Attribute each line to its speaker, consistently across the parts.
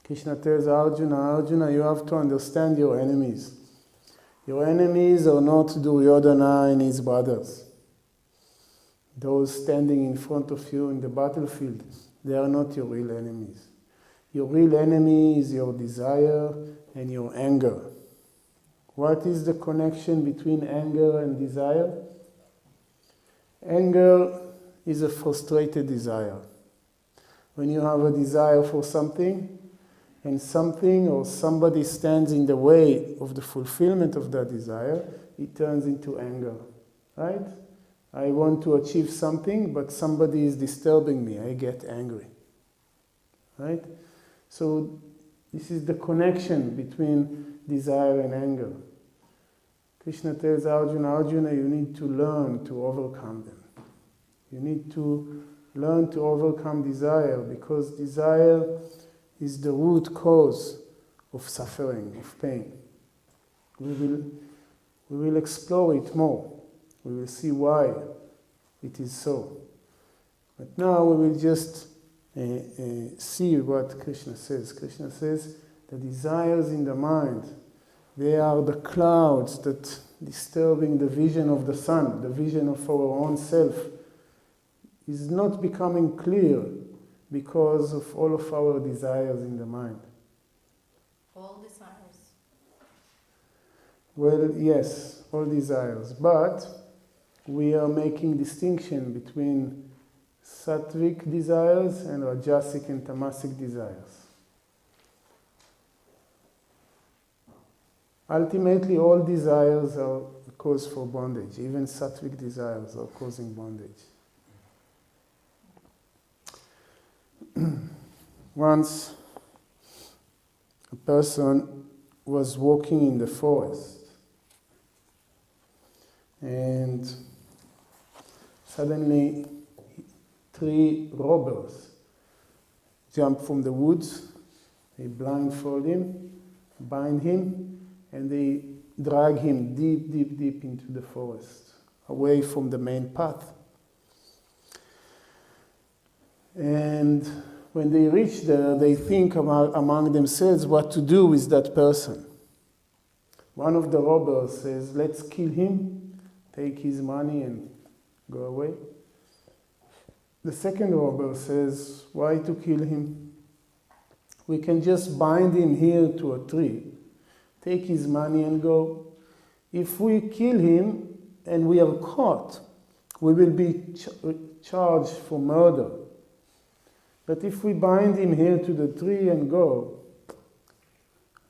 Speaker 1: Krishna tells Arjuna, Arjuna, you have to understand your enemies. Your enemies are not Duryodhana and his brothers. Those standing in front of you in the battlefield, they are not your real enemies. Your real enemy is your desire and your anger. What is the connection between anger and desire? Anger is a frustrated desire. When you have a desire for something, and something or somebody stands in the way of the fulfillment of that desire, it turns into anger, right? I want to achieve something, but somebody is disturbing me. I get angry, right? So this is the connection between desire and anger. Krishna tells Arjuna, Arjuna, you need to learn to overcome them. You need to learn to overcome desire, because desire is the root cause of suffering, of pain. We will explore it more. We will see why it is so. But now we will just see what Krishna says. Krishna says the desires in the mind, they are the clouds that disturbing the vision of the sun, the vision of our own self, is not becoming clear because of all of our desires in the mind.
Speaker 2: All desires?
Speaker 1: Well, yes, all desires. But we are making distinction between sattvic desires and rajasic and tamasic desires. Ultimately, all desires are a cause for bondage. Even sattvic desires are causing bondage. Once, a person was walking in the forest, and suddenly 3 robbers jumped from the woods. They blindfold him, bind him, and they drag him deep, deep, deep into the forest, away from the main path. And when they reach there, they think among themselves what to do with that person. One of the robbers says, let's kill him, take his money and go away. The second robber says, why to kill him? We can just bind him here to a tree, take his money and go. If we kill him and we are caught, we will be charged for murder. But if we bind him here to the tree and go,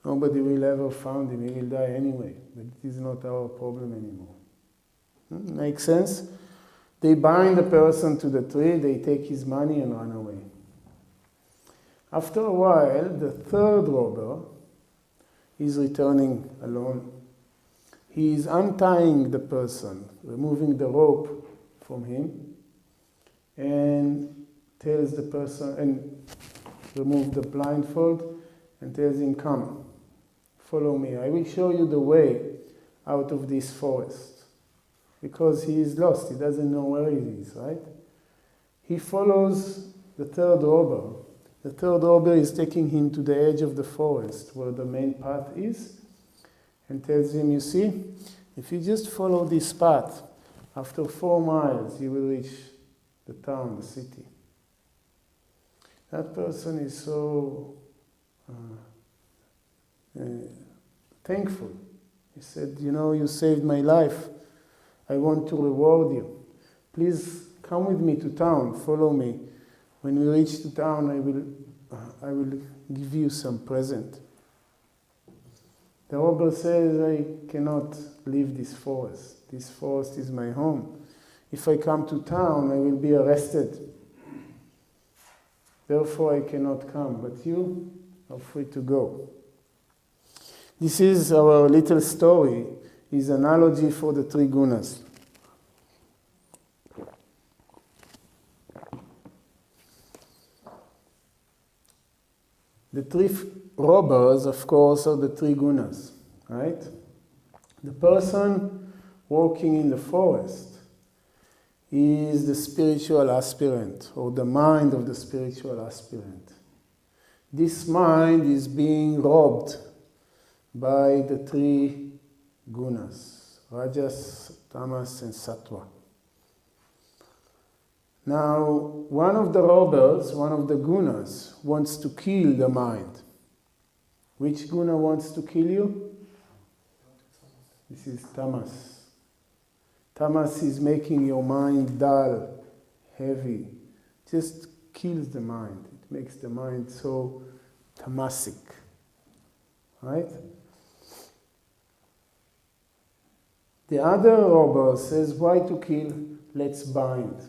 Speaker 1: nobody will ever find him. He will die anyway. But it is not our problem anymore. Makes sense? They bind the person to the tree, they take his money and run away. After a while, the third robber is returning alone. He is untying the person, removing the rope from him, and tells the person, and remove the blindfold, and tells him, come, follow me. I will show you the way out of this forest. Because he is lost, he doesn't know where he is, right? He follows the third robber. The third robber is taking him to the edge of the forest, where the main path is, and tells him, you see, if you just follow this path, after 4 miles, you will reach the town, the city. That person is so thankful. He said, you know, you saved my life. I want to reward you. Please come with me to town, follow me. When we reach the town, I will give you some present. The robber says, I cannot leave this forest. This forest is my home. If I come to town, I will be arrested. Therefore, I cannot come, but you are free to go. This is our little story, is analogy for the 3 gunas. The 3 robbers, of course, are the 3 gunas, right? The person walking in the forest is the spiritual aspirant, or the mind of the spiritual aspirant. this mind is being robbed by the three gunas, Rajas, Tamas, and Sattva. Now, one of the robbers, one of the gunas, wants to kill the mind. Which guna wants to kill you? This is Tamas. Tamas is making your mind dull, heavy. Just kills the mind. It makes the mind so tamasic. Right? The other robber says, why to kill? Let's bind.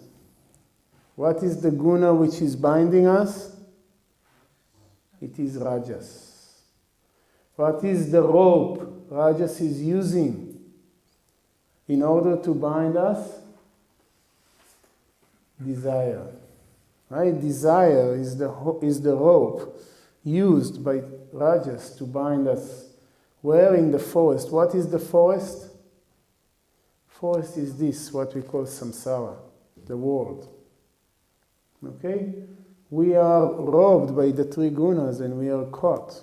Speaker 1: What is the guna which is binding us? It is Rajas. What is the rope Rajas is using in order to bind us? Desire. Right? Desire is the rope used by Rajas to bind us. Where in the forest? What is the forest? Forest is this, what we call samsara, the world. Okay? We are robbed by the three gunas and we are caught.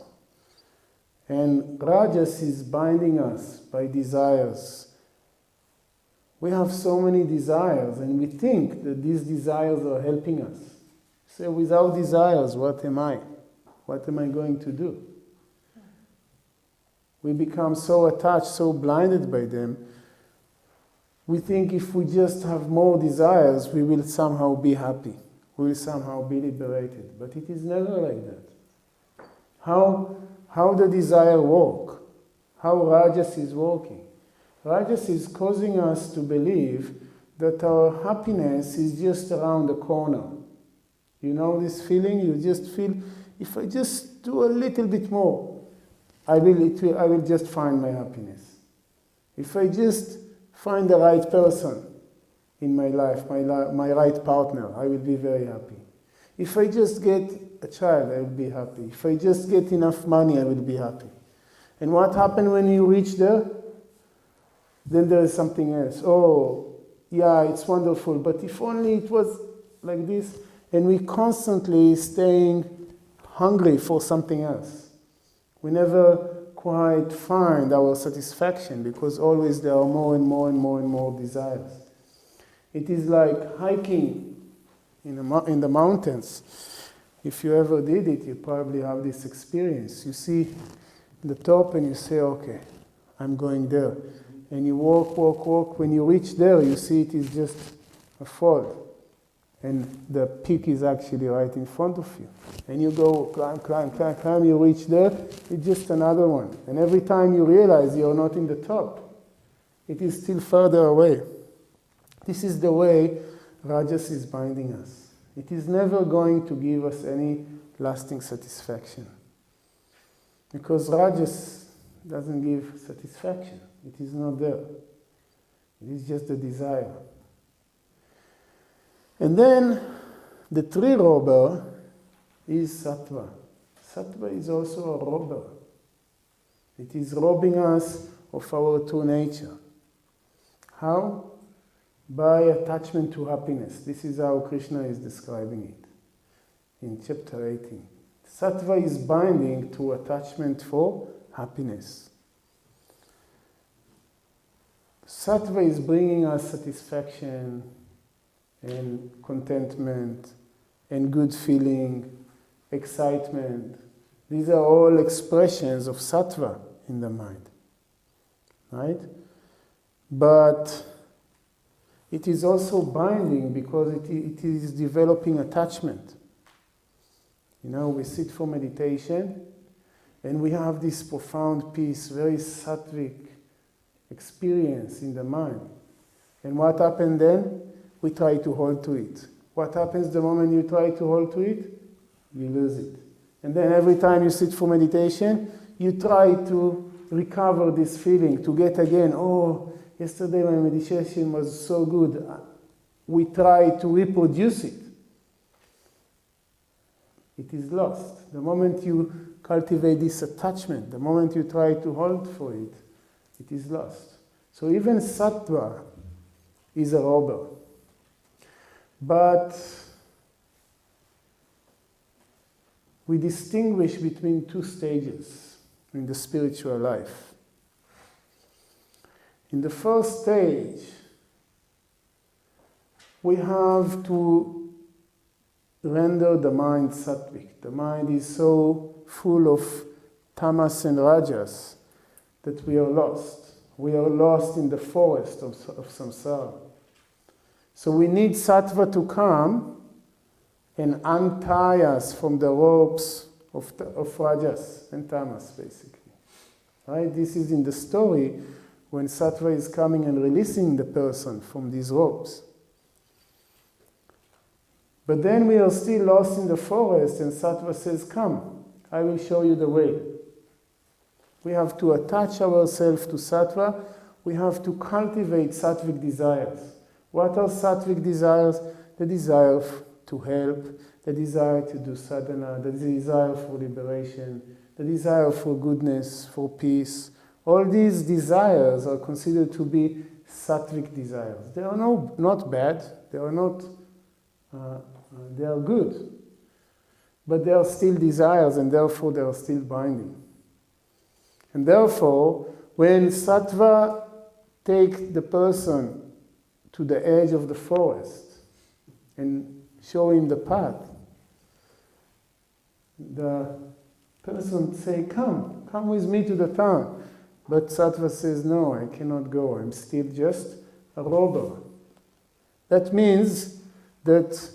Speaker 1: And Rajas is binding us by desires. We have so many desires and we think that these desires are helping us. So without desires, what am I? What am I going to do? We become so attached, so blinded by them. We think if we just have more desires, we will somehow be happy. We will somehow be liberated. But it is never like that. How the desire work? How Rajas is working? Rajas is causing us to believe that our happiness is just around the corner. You know this feeling? You just feel, if I just do a little bit more, I will just find my happiness. If I just find the right person in my life, my right partner, I will be very happy. If I just get a child, I will be happy. If I just get enough money, I will be happy. And what happens when you reach there? Then there is something else. Oh, yeah, it's wonderful, but if only it was like this. And we constantly staying hungry for something else. We never quite find our satisfaction because always there are more and more and more and more desires. It is like hiking in the mountains. If you ever did it, you probably have this experience. You see the top and you say, okay, I'm going there. And you walk, walk, walk. When you reach there, you see it is just a fall. And the peak is actually right in front of you. And you go climb, climb, climb, climb. You reach there, it's just another one. And every time you realize you're not in the top, it is still further away. This is the way Rajas is binding us. It is never going to give us any lasting satisfaction. Because Rajas doesn't give satisfaction. It is not there. It is just a desire. And then the tree robber is Sattva. Sattva is also a robber. It is robbing us of our true nature. How? By attachment to happiness. This is how Krishna is describing it in chapter 18. Sattva is binding to attachment for happiness. Sattva is bringing us satisfaction and contentment and good feeling, excitement. These are all expressions of Sattva in the mind. Right? But it is also binding because it is developing attachment. You know, we sit for meditation and we have this profound peace, very sattvic experience in the mind. And what happened then? We try to hold to it. What happens the moment you try to hold to it? You lose it. And then every time you sit for meditation, you try to recover this feeling, to get again, oh, yesterday my meditation was so good. We try to reproduce it. It is lost. The moment you cultivate this attachment, the moment you try to hold for it, it is lost. So even Sattva is a robber. But we distinguish between two stages in the spiritual life. In the first stage, we have to render the mind sattvic. The mind is so full of tamas and rajas that we are lost. We are lost in the forest of samsara. So we need sattva to come and untie us from the ropes of rajas and tamas, basically. Right? This is in the story when sattva is coming and releasing the person from these ropes. But then we are still lost in the forest, and sattva says, come, I will show you the way. We have to attach ourselves to sattva. We have to cultivate sattvic desires. What are sattvic desires? The desire to help, the desire to do sadhana, the desire for liberation, the desire for goodness, for peace. All these desires are considered to be sattvic desires. They are not bad. They are not. They are good. But they are still desires, and therefore they are still binding. And therefore, when sattva takes the person to the edge of the forest and show him the path, the person say, come with me to the town. But sattva says, no, I cannot go. I'm still just a robber. That means that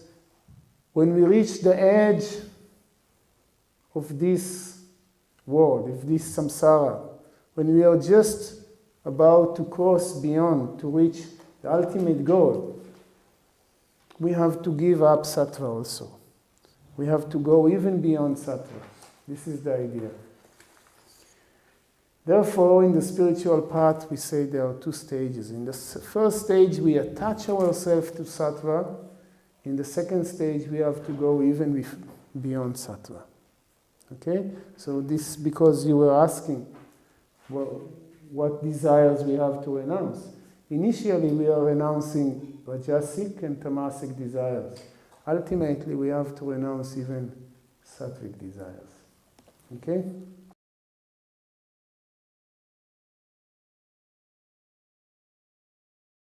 Speaker 1: when we reach the edge of this world, of this samsara, when we are just about to cross beyond, to reach the ultimate goal, we have to give up sattva also. We have to go even beyond sattva. This is the idea. Therefore, in the spiritual path, we say there are two stages. In the first stage, we attach ourselves to sattva. In the second stage, we have to go even beyond sattva. Okay? So this, because you were asking what desires we have to renounce. Initially, we are renouncing rajasic and tamasic desires. Ultimately, we have to renounce even sattvic desires. Okay?